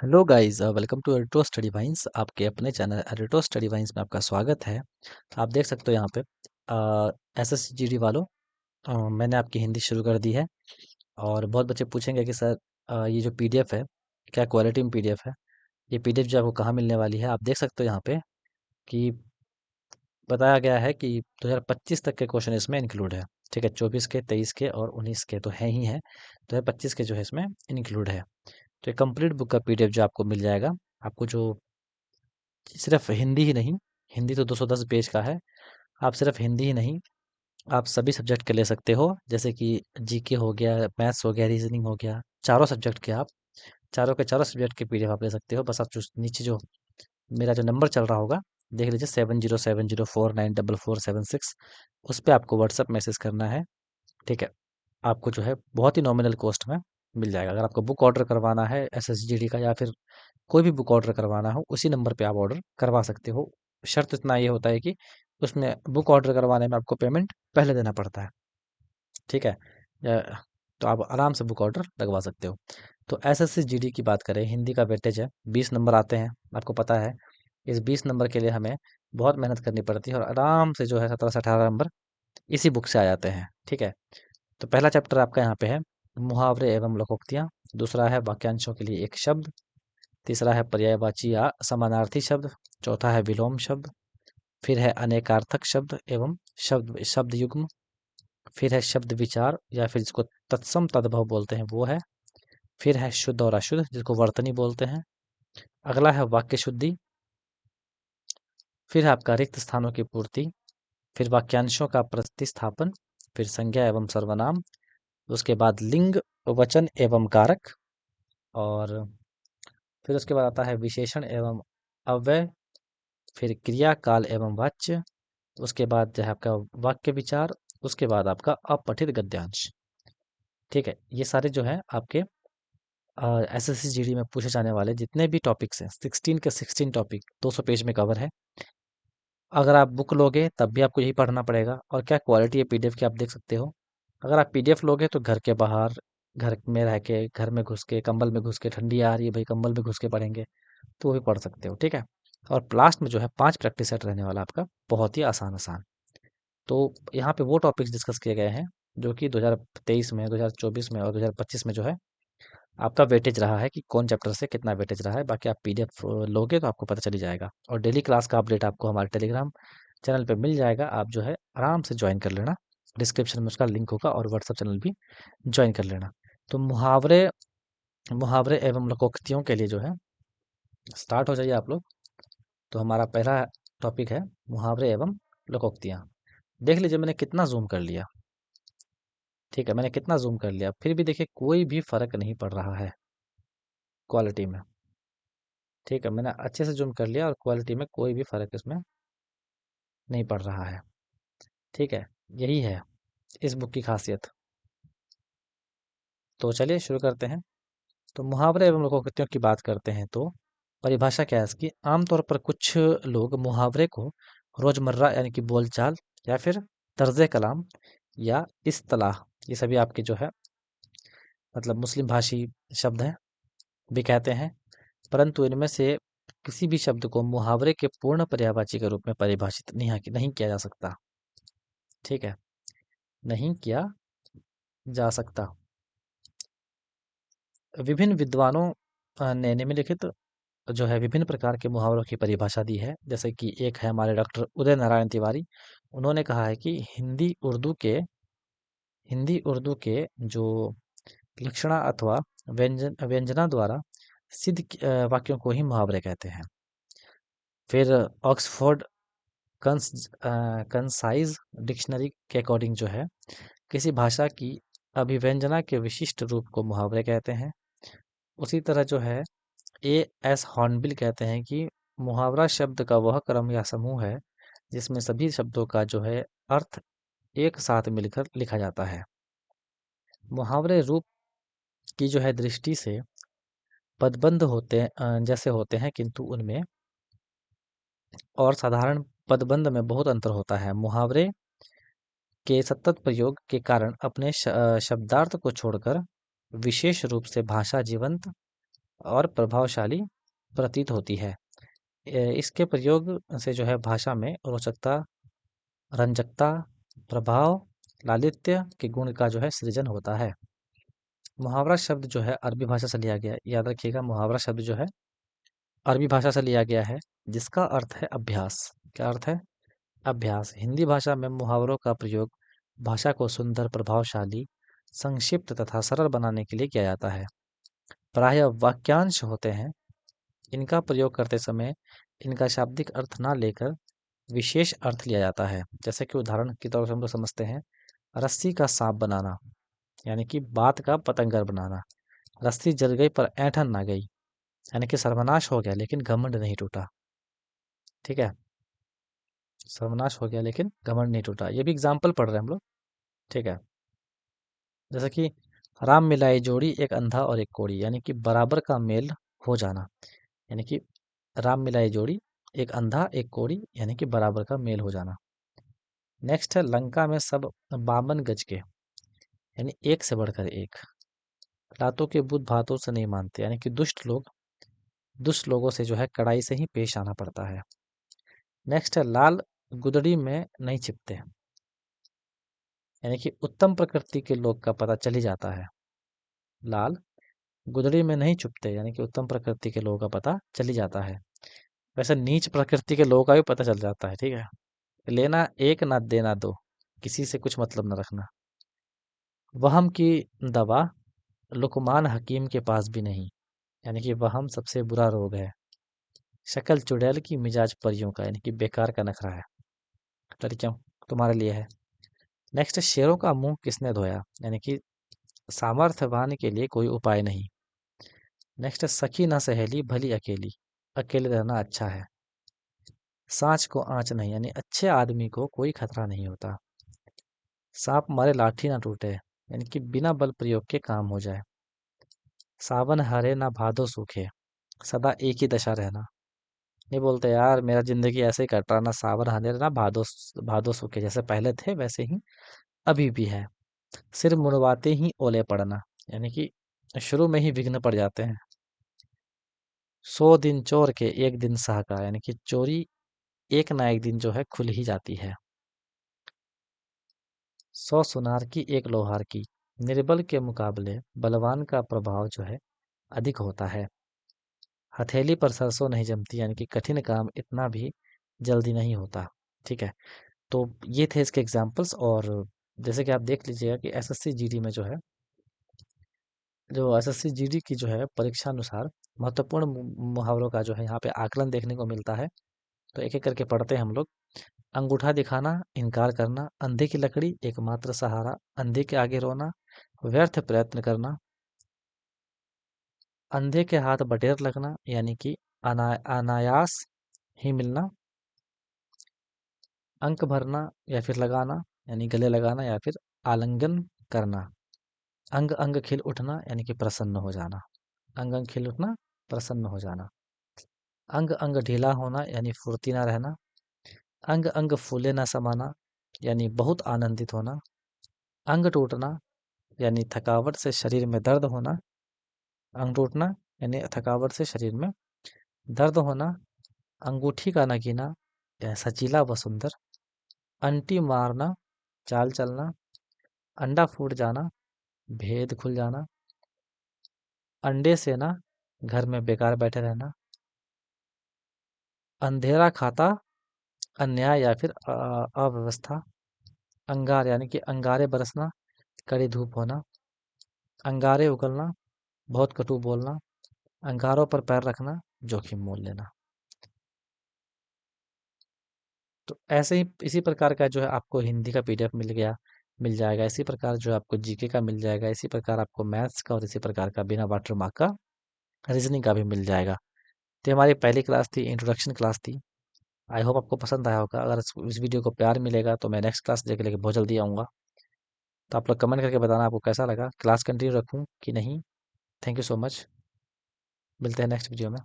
Hello guys, welcome to retro study vines. आपके अपने channel retro study wines में आपका स्वागत है। आप देख सकते हो यहाँ पे एस एस जी डी वालों, मैंने आपकी हिंदी शुरू कर दी है। और बहुत बच्चे पूछेंगे कि सर, ये जो पीडीएफ है, क्या क्वालिटी में पीडीएफ है? ये पीडीएफ जो आपको कहाँ मिलने वाली है? आप देख सकते हो यहाँ पे कि बताया गया है कि 2025 तक के क्वेश्चन इसमें इंक्लूड है। ठीक है, 24 के, 23 के और 19 के तो है ही है। 2025 के जो है इसमें इंक्लूड है। तो ये कंप्लीट बुक का पीडीएफ जो आपको मिल जाएगा। आपको जो सिर्फ हिंदी ही नहीं, हिंदी तो 210 पेज का है। आप सिर्फ हिंदी ही नहीं, आप सभी सब्जेक्ट के ले सकते हो, जैसे कि जीके हो गया, मैथ्स हो गया, रीजनिंग हो गया, चारों सब्जेक्ट के आप चारों के चारों सब्जेक्ट के पीडीएफ आप ले सकते हो। बस आप जो नीचे जो मेरा जो नंबर चल रहा होगा, देख लीजिए 7070494476, उस पर आपको व्हाट्सअप मैसेज करना है। ठीक है, आपको जो है बहुत ही नॉमिनल कॉस्ट में मिल जाएगा। अगर आपको बुक ऑर्डर करवाना है एसएसजीडी का, या फिर कोई भी बुक ऑर्डर करवाना हो, उसी नंबर पे आप ऑर्डर करवा सकते हो। शर्त इतना ये होता है कि उसमें बुक ऑर्डर करवाने में आपको पेमेंट पहले देना पड़ता है। ठीक है, तो आप आराम से बुक ऑर्डर लगवा सकते हो। तो एसएससी जीडी की बात करें, हिंदी का वेटेज है, 20 नंबर आते हैं, आपको पता है। इस 20 नंबर के लिए हमें बहुत मेहनत करनी पड़ती है, और आराम से जो है 17 से 18 नंबर इसी बुक से आ जाते हैं। ठीक है, तो पहला चैप्टर आपका यहाँ पे है मुहावरे एवं लोकोक्तियाँ। दूसरा है वाक्यांशों के लिए एक शब्द। तीसरा है पर्यायवाची या समानार्थी शब्द। चौथा है विलोम शब्द। फिर है अनेकार्थक शब्द एवं शब्द शब्द युग्म। फिर है शब्द विचार, या फिर जिसको तत्सम तद्भव बोलते हैं, वो है। फिर है शुद्ध और अशुद्ध, जिसको वर्तनी बोलते हैं। अगला है वाक्य शुद्धि। फिर है आपका रिक्त स्थानों की पूर्ति। फिर वाक्यांशों का प्रतिस्थापन। फिर संज्ञा एवं सर्वनाम। उसके बाद लिंग, वचन एवं कारक। और फिर उसके बाद आता है विशेषण एवं अव्यय। फिर क्रिया, काल एवं वाच्य। उसके बाद जो है आपका वाक्य विचार। उसके बाद आपका अपठित गद्यांश। ठीक है, ये सारे जो है आपके S S C G D में पूछे जाने वाले जितने भी टॉपिक्स हैं, 16 के 16 टॉपिक 200 पेज में कवर है। अगर आप बुक लोगे तब भी आपको यही पढ़ना पड़ेगा। और क्या क्वालिटी है पीडीएफ की, आप देख सकते हो। अगर आप पीडीएफ लोगे तो घर के बाहर, घर में रह के, घर में घुस के, कंबल में घुस के, ठंडी आ रही है भाई, कंबल में घुस के पढ़ेंगे तो वो भी पढ़ सकते हो। ठीक है, और लास्ट में जो है 5 प्रैक्टिस सेट रहने वाला आपका, बहुत ही आसान आसान। तो यहाँ पे वो टॉपिक्स डिस्कस किए गए हैं जो कि 2023 में, 2024 में और 2025 में जो है आपका वेटेज रहा है, कि कौन चैप्टर से कितना वेटेज रहा है। बाकी आप पीडीएफ लोगे तो आपको पता चली जाएगा। और डेली क्लास का अपडेट आपको हमारे टेलीग्राम चैनल पे मिल जाएगा। आप जो है आराम से ज्वाइन कर लेना, डिस्क्रिप्शन में उसका लिंक होगा, और व्हाट्सअप चैनल भी ज्वाइन कर लेना। तो मुहावरे मुहावरे एवं लोकोक्तियों के लिए जो है स्टार्ट हो जाइए आप लोग। तो हमारा पहला टॉपिक है मुहावरे एवं लोकोक्तियाँ। देख लीजिए मैंने कितना जूम कर लिया। ठीक है, मैंने कितना जूम कर लिया, फिर भी देखिए कोई भी फर्क नहीं पड़ रहा है क्वालिटी में। ठीक है, मैंने अच्छे से जूम कर लिया और क्वालिटी में कोई भी फर्क इसमें नहीं पड़ रहा है। ठीक है, यही है इस बुक की खासियत। तो चलिए शुरू करते हैं। तो मुहावरे एवं लोकोक्तियों की बात करते हैं तो परिभाषा क्या है इसकी? आमतौर पर कुछ लोग मुहावरे को रोजमर्रा यानी कि बोलचाल, या फिर तर्ज कलाम, या इस्तलाह, ये सभी आपके जो है मतलब मुस्लिम भाषी शब्द हैं, भी कहते हैं। परंतु इनमें से किसी भी शब्द को मुहावरे के पूर्ण पर्यायवाची के रूप में परिभाषित नहीं किया जा सकता। ठीक है, नहीं किया जा सकता। विभिन्न विद्वानों ने निम्नलिखित जो है विभिन्न प्रकार के मुहावरों की परिभाषा दी है। जैसे कि एक है हमारे डॉक्टर उदय नारायण तिवारी। उन्होंने कहा है कि हिंदी उर्दू के जो लक्षणा अथवा व्यंजना द्वारा सिद्ध वाक्यों को ही मुहावरे कहते हैं। फिर ऑक्सफोर्ड कंसाइज डिक्शनरी के अकॉर्डिंग जो है किसी भाषा की अभिव्यंजना के विशिष्ट रूप को मुहावरे कहते हैं। उसी तरह जो है ए एस हॉर्नबिल कहते हैं कि मुहावरा शब्द का वह क्रम या समूह है जिसमें सभी शब्दों का जो है अर्थ एक साथ मिलकर लिखा जाता है। मुहावरे रूप की जो है दृष्टि से पदबंध जैसे होते हैं, किंतु उनमें और साधारण पदबंध में बहुत अंतर होता है। मुहावरे के सतत प्रयोग के कारण अपने शब्दार्थ को छोड़कर विशेष रूप से भाषा जीवंत और प्रभावशाली प्रतीत होती है। इसके प्रयोग से जो है भाषा में रोचकता, रंजकता, प्रभाव, लालित्य के गुण का जो है सृजन होता है। मुहावरा शब्द जो है अरबी भाषा से लिया गया है। याद रखिएगा, मुहावरा शब्द जो है अरबी भाषा से लिया गया है, जिसका अर्थ है अभ्यास। क्या अर्थ है? अभ्यास। हिंदी भाषा में मुहावरों का प्रयोग भाषा को सुंदर, प्रभावशाली, संक्षिप्त तथा सरल बनाने के लिए किया जाता है। प्रायः वाक्यांश होते हैं। इनका प्रयोग करते समय इनका शाब्दिक अर्थ ना लेकर विशेष अर्थ लिया जाता है। जैसे कि उदाहरण के तौर पर हम लोग समझते हैं, रस्सी का सांप बनाना, यानी कि बात का पतंगर बनाना। रस्सी जल गई पर ऐंठन ना गई, यानी कि सर्वनाश हो गया लेकिन घमंड नहीं टूटा। ठीक है, सर्वनाश हो गया लेकिन घमंड नहीं टूटा। ये भी एग्जाम्पल पढ़ रहे हैं हम लोग। ठीक है, जैसे कि राम मिलाई जोड़ी एक अंधा और एक कोढ़ी, यानी कि बराबर का मेल हो जाना। यानी कि राम मिलाई जोड़ी एक अंधा एक कोढ़ी, यानी कि बराबर का मेल हो जाना। नेक्स्ट है, लंका में सब 52 गज के, यानी एक से बढ़कर एक। लातों के बुत भातों से नहीं मानते, यानी कि दुष्ट लोगों से जो है कड़ाई से ही पेश आना पड़ता है। नेक्स्ट है, लाल गुदड़ी में नहीं छिपते, यानी कि उत्तम प्रकृति के लोग का पता चल ही जाता है। लाल गुदड़ी में नहीं छुपते, यानी कि उत्तम प्रकृति के लोगों का पता चल ही जाता है। वैसे नीच प्रकृति के लोगों का भी पता चल जाता है। ठीक है, लेना एक ना देना दो, किसी से कुछ मतलब न रखना। वहम की दवा लुकमान हकीम के पास भी नहीं, यानी कि वहम सबसे बुरा रोग है। शक्ल चुड़ैल की मिजाज परियों का, यानी कि बेकार का नखरा है। लड़कियों, तुम्हारे लिए है। नेक्स्ट, शेरों का मुंह किसने धोया, यानी कि सामर्थ्यवान के लिए कोई उपाय नहीं। नेक्स्ट, सखी ना सहेली भली अकेली, अकेले रहना अच्छा है। सांच को आंच नहीं, यानी अच्छे आदमी को कोई खतरा नहीं होता। सांप मारे लाठी ना टूटे, यानी कि बिना बल प्रयोग के काम हो जाए। सावन हरे ना भादो सूखे, सदा एक ही दशा रहना। नहीं बोलते यार मेरा जिंदगी ऐसे ही कट रहा, ना सावन हरे ना भादो भादो सूखे, जैसे पहले थे वैसे ही अभी भी है। सिर मुड़वाते ही ओले पड़ना, यानी कि शुरू में ही विघ्न पड़ जाते हैं। 100 दिन चोर के एक दिन साहका, यानी कि चोरी एक ना एक दिन जो है खुल ही जाती है। 100 सुनार की एक लोहार की, निर्बल के मुकाबले बलवान का प्रभाव जो है अधिक होता है। हथेली पर सरसों नहीं जमती, यानी कि कठिन काम इतना भी जल्दी नहीं होता। ठीक है, तो ये थे इसके एग्जाम्पल्स। और जैसे कि आप देख लीजिएगा कि एसएससी जीडी में जो है, जो एसएससी जीडी की जो है परीक्षा अनुसार महत्वपूर्ण मुहावरों का जो है यहाँ पे आकलन देखने को मिलता है। तो एक एक करके पढ़ते हैं हम लोग। अंगूठा दिखाना, इनकार करना, अंधे की लकड़ी एकमात्र सहारा, अंधे के आगे रोना, व्यर्थ प्रयत्न करना, अंधे के हाथ बटेर लगना, यानी कि अनायास ही मिलना, अंक भरना या फिर लगाना, यानी गले लगाना या फिर आलिंगन करना, अंग अंग खिल उठना, यानी कि प्रसन्न हो जाना। अंग अंग खिल उठना, प्रसन्न हो जाना। अंग अंग ढीला होना, यानी फुर्ती ना रहना। अंग अंग फूले ना समाना, यानी बहुत आनंदित होना। अंग टूटना, यानी थकावट से शरीर में दर्द होना। अंग टूटना यानी थकावट से शरीर में दर्द होना। अंगूठी का नगीना, या सजीला व सुंदर। अंटी मारना, चाल चलना। अंडा फूट जाना, भेद खुल जाना। अंडे से ना, घर में बेकार बैठे रहना। अंधेरा खाता, अन्याय या फिर अव्यवस्था। अंगार यानी कि अंगारे बरसना, कड़ी धूप होना। अंगारे उगलना, बहुत कटु बोलना। अंगारों पर पैर रखना, जोखिम मोल लेना। तो ऐसे ही इसी प्रकार का जो है आपको हिंदी का पीडीएफ मिल जाएगा। इसी प्रकार जो है आपको जीके का मिल जाएगा। इसी प्रकार आपको मैथ्स का और इसी प्रकार का बिना वाटर मार्क का रीजनिंग का भी मिल जाएगा। तो हमारी पहली क्लास थी, इंट्रोडक्शन क्लास थी। आई होप आपको पसंद आया होगा। अगर इस वीडियो को प्यार मिलेगा तो मैं नेक्स्ट क्लास लेके बहुत जल्दी आऊँगा। तो आप लोग कमेंट करके बताना आपको कैसा लगा, क्लास कंटिन्यू रखूँ कि नहीं। थैंक यू सो मच, मिलते हैं नेक्स्ट वीडियो में।